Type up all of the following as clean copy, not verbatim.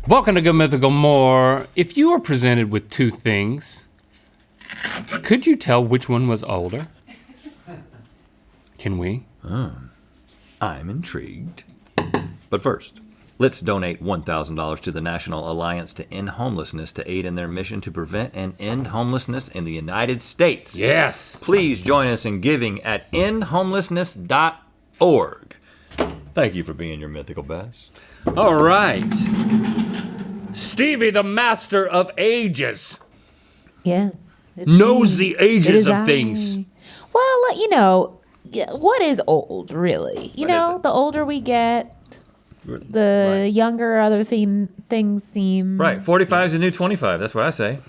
Welcome to Good Mythical More. If you were presented with two things, could you tell which one was older? Can we? I'm intrigued. But first, let's donate $1,000 to the National Alliance to End Homelessness to aid in their mission to prevent and end homelessness in the United States. Yes. Please join us in giving at endhomelessness.org. Thank you for being your mythical best. All right. Stevie, the master of ages, Yes. knows me. the ages It is of I. things. Well, what is old, really? What is it? The older we get, the Right. younger other things seem. Right, 45 is the new 25. That's what I say.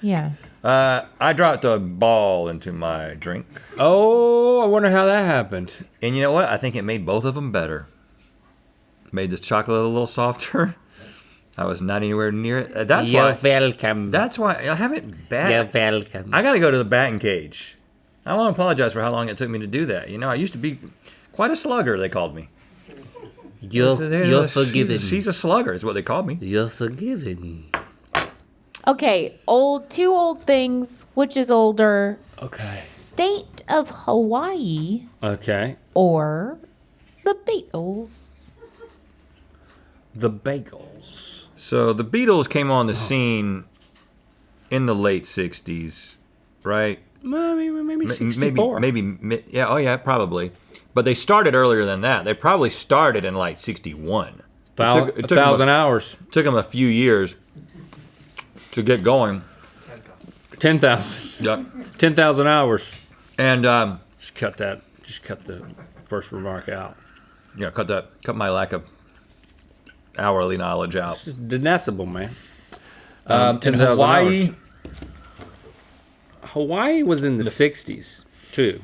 Yeah. I dropped a ball into my drink. Oh, I wonder how that happened. And you know what? I think it made both of them better. Made this chocolate a little softer. I was not anywhere near it. That's why. welcome. That's why I haven't bat. welcome. I got to go to the batting cage. I want to apologize for how long it took me to do that. I used to be quite a slugger. They called me. You're forgiven. She's a slugger, is what they called me. You're forgiven. Okay, two old things. Which is older? Okay. State of Hawaii Okay. or the Beatles? The bagels. So the Beatles came on the scene in the late '60s, right? Maybe 64. Yeah, probably. But they started earlier than that. They probably started in like '61. A took thousand hours. Took them a few years to get going. 10,000. Yeah. 10,000 hours. And Just cut the first remark out. cut my lack of hourly knowledge out. It's just decibel, man. In 10,000 Hawaii, hours. Hawaii was in the 60s, too.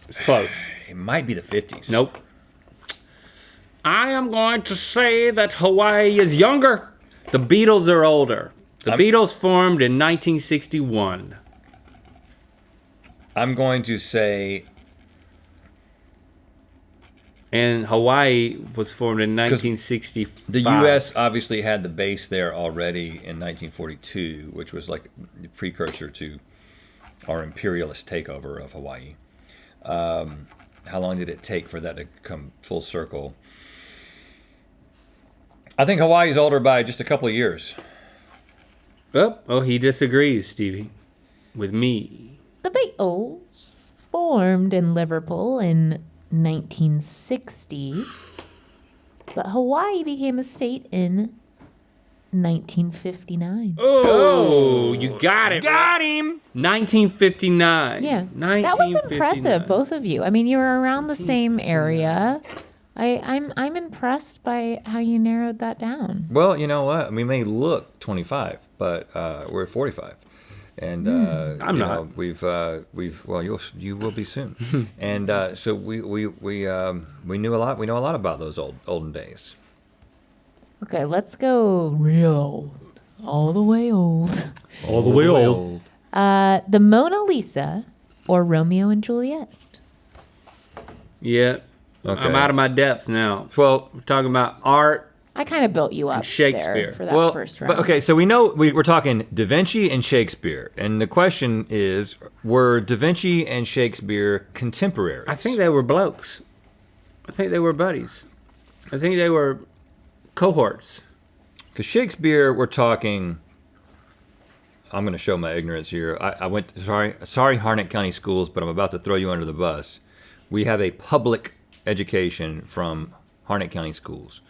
It's close. it might be the '50s. Nope. I am going to say that Hawaii is younger. The Beatles are older. The Beatles formed in 1961. I'm going to say And Hawaii was formed in 1965. the U.S. obviously had the base there already in 1942, which was like the precursor to our imperialist takeover of Hawaii. How long did it take for that to come full circle? I think Hawaii's older by just a couple of years. Oh, he disagrees, Stevie, with me. The Beatles formed in Liverpool in 1960, but Hawaii became a state in 1959. Oh, you got it. Got him! 1959. Yeah, that was impressive, both of you. I mean, you were around the same area. I'm impressed by how you narrowed that down. Well, you know what? We may look 25, but we're 45. And I'm not. Well, you will be soon. And so we knew a lot. We know a lot about those olden days. Okay, let's go real old. All the way old. All the way old. The Mona Lisa or Romeo and Juliet? Yeah. Okay. I'm out of my depth now. Well, We're talking about art. I kind of built you up Shakespeare. there for that first round. But okay, so we know we're talking Da Vinci and Shakespeare, and the question is, were Da Vinci and Shakespeare contemporaries? I think they were blokes. I think they were buddies. I think they were cohorts. Because Shakespeare, we're talking. I'm going to show my ignorance here. I went. Sorry, Harnett County Schools, but I'm about to throw you under the bus. We have a public education from Harnett County Schools.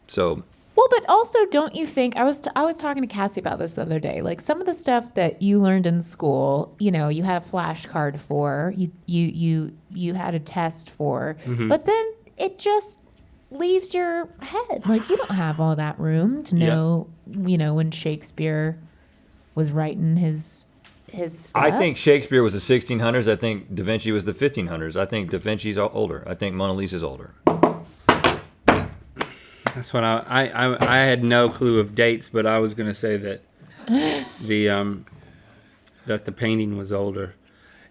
So, well, but also, don't you think I was talking to Cassie about this the other day? Like some of the stuff that you learned in school, you had a flashcard for, you had a test for, but then it just leaves your head. Like you don't have all that room to know, when Shakespeare was writing his stuff. I think Shakespeare was the 1600s. I think Da Vinci was the 1500s. I think Da Vinci's older. I think Mona Lisa's older. That's what I had no clue of dates, but I was going to say that that the painting was older.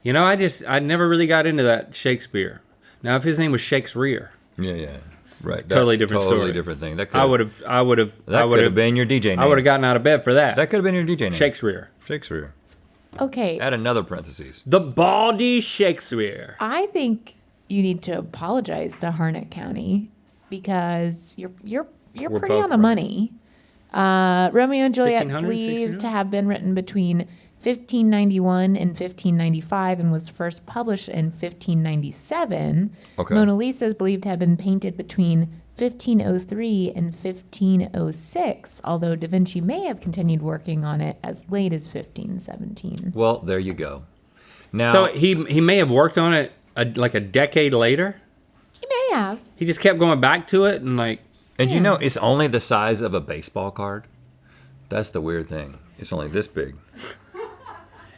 I never really got into that Shakespeare. Now, if his name was Shakespeare, Yeah. Right. Totally different totally story. different thing. That I would have. That could have been your DJ name. I would have gotten out of bed for that. That could have been your DJ name. Shakespeare. Shakespeare. Okay. Add another parentheses. The Baldy Shakespeare. I think you need to apologize to Harnett County because you're We're pretty both on the right. money. Romeo and Juliet's 1500, believed 1600? to have been written between 1591 and 1595 and was first published in 1597. Okay. Mona Lisa is believed to have been painted between 1503 and 1506, although Da Vinci may have continued working on it as late as 1517. Well, there you go. Now, So he may have worked on it like a decade later. He may have. He just kept going back to it and like. and you know, it's only the size of a baseball card. That's the weird thing. It's only this big.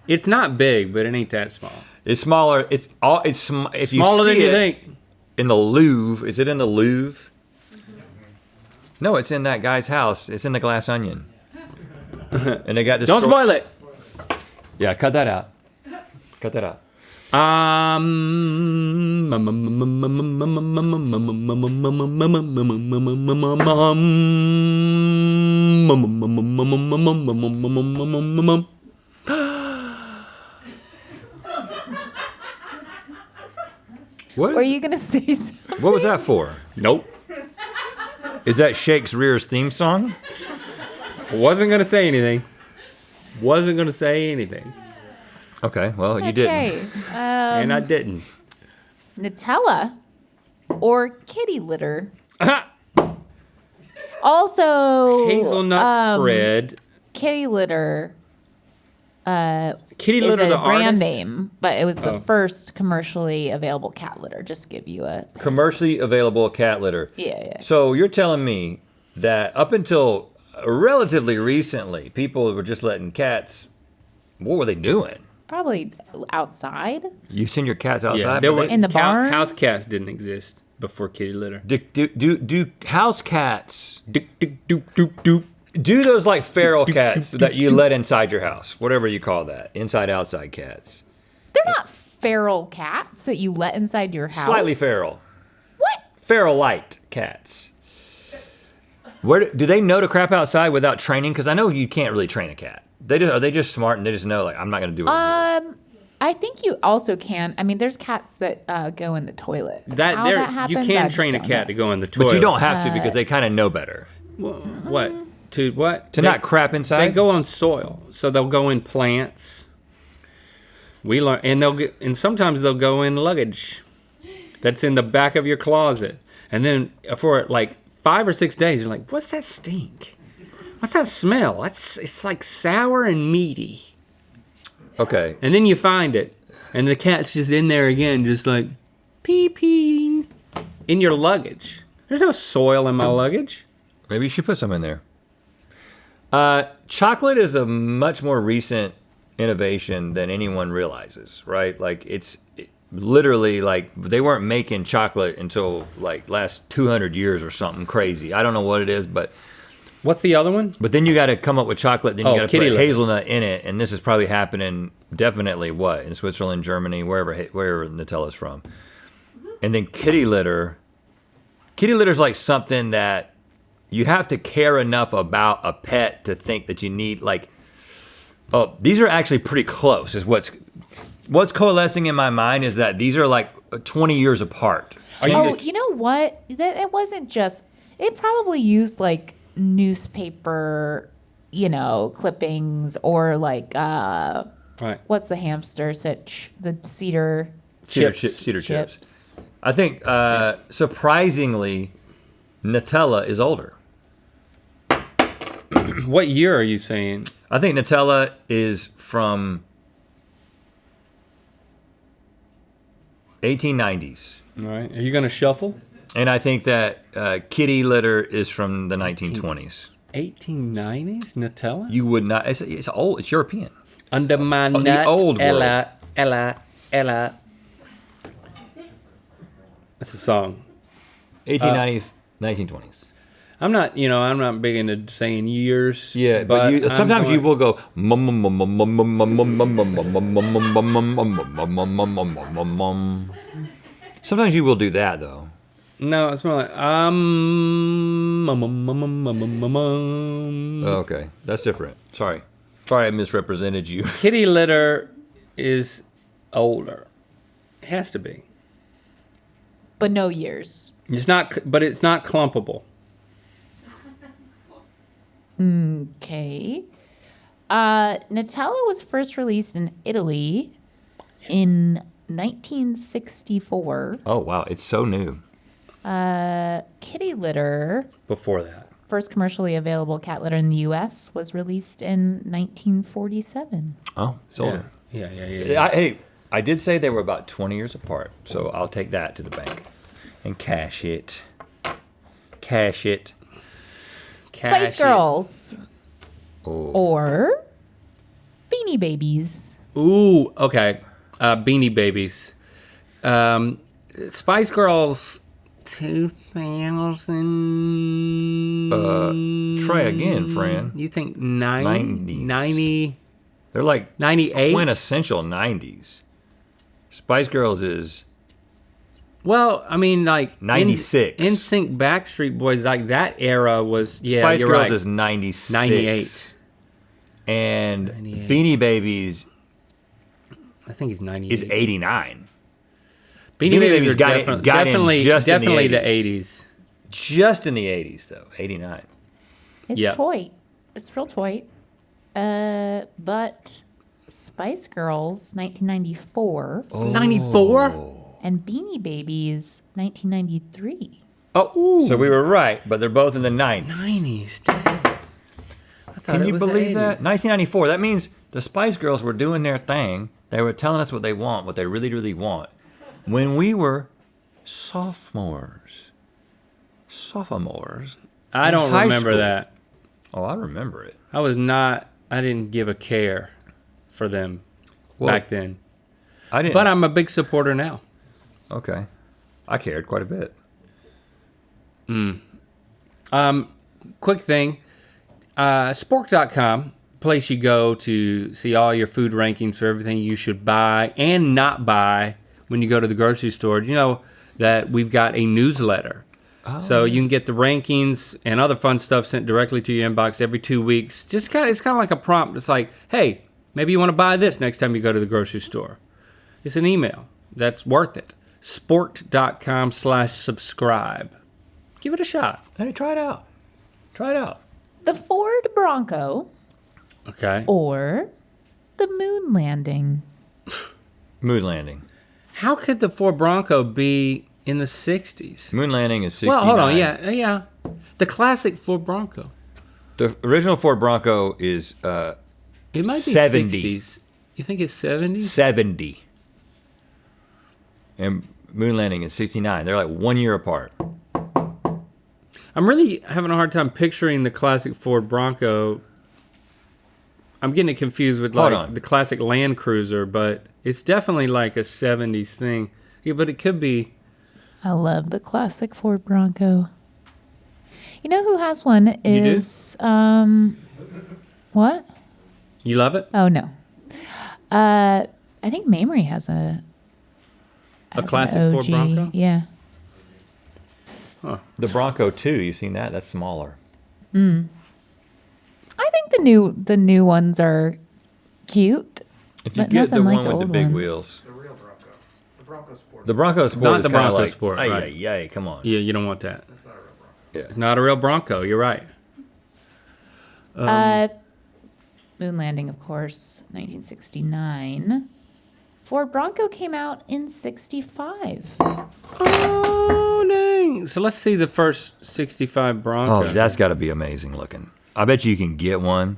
It's not big, but it ain't that small. It's smaller. It's all. It's if you Smaller see than you it think. in the Louvre. Is it in the Louvre? No, it's in that guy's house. It's in the Glass Onion. And they got this. Don't spoil it. Yeah, cut that out. Cut that out. What? Were you going to say something? What was that for? Nope. Is that Shakespeare's theme song? Wasn't gonna say anything. Wasn't gonna say anything, Okay, well, you didn't. Okay. and I didn't. Nutella or kitty litter. Also, Hazelnut spread. kitty litter Kitty is litter, a the brand artist. name, but it was the Oh. first commercially available cat litter. Just to give you a Commercially available cat litter. yeah. So you're telling me that up until relatively recently, people were just letting cats. What were they doing? Probably outside. You send your cats Yeah, outside? there but were they- In the barn? House cats didn't exist before kitty litter. do house cats Doop, doop, doop, doop, doop. do those like feral cats that you let inside your house, whatever you call that, inside outside cats? They're not feral cats that you let inside your house. Slightly feral, What? feral light cats. Where do they know to crap outside without training? Because I know you can't really train a cat. Are they just smart and they just know like I'm not gonna do it? I think you also can. I mean, there's cats that go in the toilet. How There, that happens, you I can just train a don't cat know. to go in the toilet. But you don't have to because they kind of know better. What? To what? To not crap inside. They go on soil, so they'll go in plants. We learn, and sometimes they'll go in luggage that's in the back of your closet, and then for like 5 or 6 days, you're like, "What's that stink? What's that smell? It's like sour and meaty." Okay. And then you find it, and the cat's just in there again, just like pee-peeing in your luggage. There's no soil in my luggage. Maybe you should put some in there. Chocolate is a much more recent innovation than anyone realizes, right? Like literally like they weren't making chocolate until like last 200 years or something crazy. I don't know what it is, but What's the other one? then you got to come up with chocolate. Then you got to kitty put litter. hazelnut in it, and this is probably happening definitely in Switzerland, Germany, wherever Nutella's from. And then kitty litter. Kitty litter is like something that you have to care enough about a pet to think that you need like. Oh, these are actually pretty close. Is what's coalescing in my mind is that these are like 20 years apart. You know what? That it wasn't just. It probably used like newspaper, clippings or like Right. what's the hamster? The cedar Cedar chips. I think surprisingly, Nutella is older. What year are you saying? I think Nutella is from 1890s. All right. Are you going to shuffle? And I think that kitty litter is from the 1920s. 1890s Nutella? You would not. It's old. It's European. Under my the nut, old Ella. That's a song. 1890s, 1920s. I'm not big into saying years. Yeah, but I'm sometimes you going- will go. Sometimes you will do that though. No, it's more like Okay, that's different. Sorry I misrepresented you. Kitty litter is older. It has to be. But no years. It's not, but it's not clumpable. Okay. Nutella was first released in Italy in 1964. Oh wow, it's so new. Kitty litter, Before that, first commercially available cat litter in the U.S., was released in 1947. Oh, it's older. yeah. I did say they were about 20 years apart, so I'll take that to the bank and cash it. Cash it. Spice Girls Oh, or Beanie Babies. Ooh, okay. Beanie Babies. Spice Girls 2000. try again, friend. You think 90? 90? They're like 98? quintessential 90s. Spice Girls is Well, I mean, like 96. NSYNC, Backstreet Boys, like that era was. Yeah, Spice you're Girls right. is 96. 98. And 98. Beanie Babies I think he's 98. is 89. Beanie Babies are got in definitely just in the definitely the 80s. 80s. Just in the 80s, though. 89. It's Yeah. toy. It's real toy. But Spice Girls, 1994, 94? and Beanie Babies, 1993. Oh, so we were right, but they're both in the 90s. 90s. Dang. I thought Can it you was the believe that? 80s. 1994. That means the Spice Girls were doing their thing. They were telling us what they want, what they really, really want. When we were sophomores. I don't high remember school. that. Oh, I remember it. I didn't give a care for them Well, back then. I didn't. But I'm a big supporter now. Okay. I cared quite a bit. Quick thing. Spork.com, place you go to see all your food rankings for everything you should buy and not buy when you go to the grocery store. You know that we've got a newsletter. So you can get the rankings and other fun stuff sent directly to your inbox every 2 weeks. It's kind of like a prompt. It's like, hey, maybe you want to buy this next time you go to the grocery store. It's an email. That's worth it. Spork.com/subscribe. Give it a shot. Hey, try it out. Try it out. The Ford Bronco Okay. or the moon landing. Moon landing. How could the Ford Bronco be in the 60s? Moon landing is 69. Well, hold on. Yeah. The classic Ford Bronco. The original Ford Bronco is It might be 70. 60s. You think it's 70s? 70. And moon landing is 69. They're like 1 year apart. I'm really having a hard time picturing the classic Ford Bronco. I'm getting it confused with Hold like on. the classic Land Cruiser, but it's definitely like a 70s thing. Yeah, but it could be. I love the classic Ford Bronco. You know who has one You do? is what? You love it? Oh no. I think Mamrie has a classic an Ford OG. Bronco? Yeah. The Bronco 2, you've seen that? That's smaller. I think the new ones are cute. If you But get the nothing like one the with the old big ones. wheels. The real Bronco. The Bronco Sport. The Bronco Sport Not is the kinda Bronco like, Sport, ay, right. ay, ay, come on. Yeah, you don't want that. That's not a real Bronco. Yeah. Not a real Bronco. You're right. Moon landing, of course, 1969. Ford Bronco came out in 65. Oh, dang. So let's see the first 65 Bronco. Oh, that's got to be amazing looking. I bet you can get one.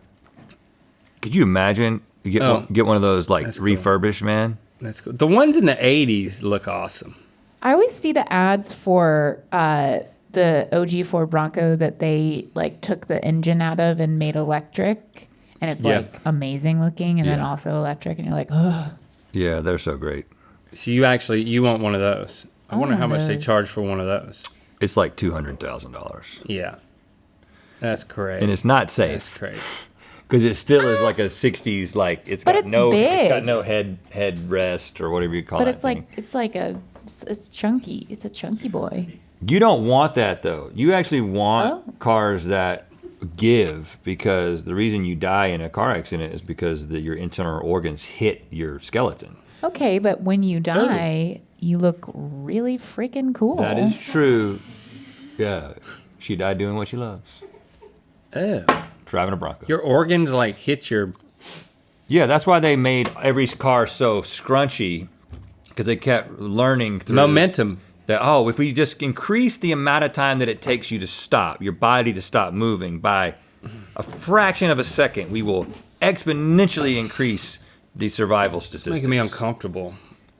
Could you imagine? You get one of those like that's cool. refurbished, man. That's cool. The ones in the 80s look awesome. I always see the ads for the OG Ford Bronco that they like took the engine out of and made electric, and it's Yeah. like amazing looking, and then Yeah. also electric, and you're like, oh, Yeah, they're so great. So you want one of those. I wonder how much they those. charge for one of those. It's like $200,000, Yeah. That's crazy. and it's not That's safe crazy. because it still is like a '60s like it's But got it's no big. head rest or whatever you call but that it's thing. like it's chunky. It's a chunky boy. You don't want that though. You actually want cars that give, because the reason you die in a car accident is because your internal organs hit your skeleton. Okay, but when you die, you look really freaking cool. That is true. Yeah, she died doing what she loves, Oh. driving a Bronco. Your organs like hit your. Yeah, that's why they made every car so scrunchy, because they kept learning through Momentum. that, if we just increase the amount of time that it takes you to stop, your body to stop moving by a fraction of a second, we will exponentially increase the survival statistics. Making me uncomfortable.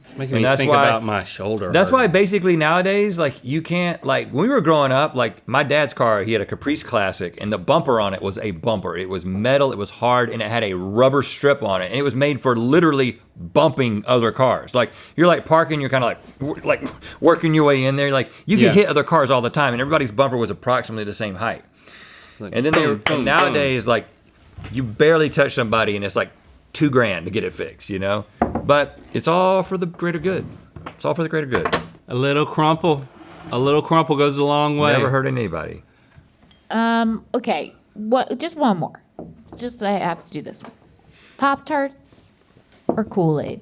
It's making And me that's think why- about my shoulder. That's why hurting. basically nowadays, like, you can't, like, when we were growing up, like, my dad's car, he had a Caprice Classic, and the bumper on it was a bumper. It was metal, it was hard, and it had a rubber strip on it, and it was made for literally bumping other cars. Like, you're like parking, you're kind of like working your way in there, like, you can hit other cars all the time, and everybody's bumper was approximately the same height. Like, And then boom, boom, and nowadays, like, you barely touch somebody, and it's like $2,000 to get it fixed, you know? But it's all for the greater good. It's all for the greater good. a little crumple goes a long way. Never hurt anybody. Okay, just one more. Just I have to do this one. Pop-Tarts or Kool-Aid?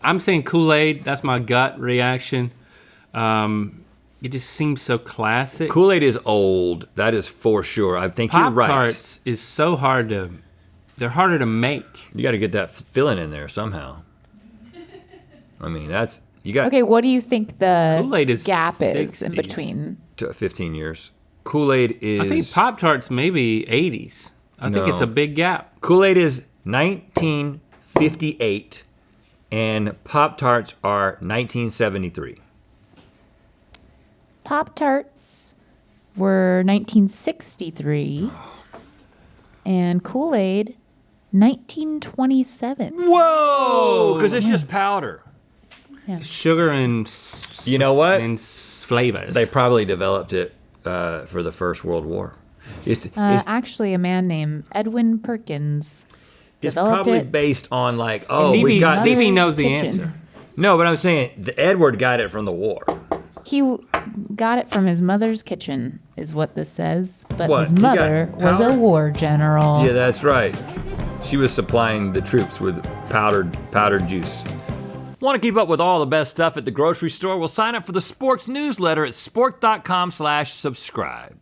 I'm saying Kool-Aid. That's my gut reaction. It just seems so classic. Kool-Aid is old. That is for sure. I think you're right. Pop-Tarts is so hard to. They're harder to make. You got to get that filling in there somehow. I mean, you got Okay, what do you think the Kool-Aid is gap is in 60s. between? 15 years. Kool-Aid is. I think Pop-Tarts maybe 80s. I think it's No. a big gap. Kool-Aid is 1958, and Pop-Tarts are 1973. Pop-Tarts were 1963, and Kool-Aid 1927. Whoa! Because it's just powder. Sugar and You know what? flavors. They probably developed it for the First World War. It's Actually, a man named Edwin Perkins it's developed probably it. based on like, Stevie, we got Stevie this. knows the Kitchen. answer. No, but I'm saying Edward got it from the war. He got it from his mother's kitchen, is what this says. But What? his He got mother was a powder? war general. Yeah, that's right. She was supplying the troops with powdered juice. Want to keep up with all the best stuff at the grocery store? Well, sign up for the sports newsletter at sport.com/subscribe.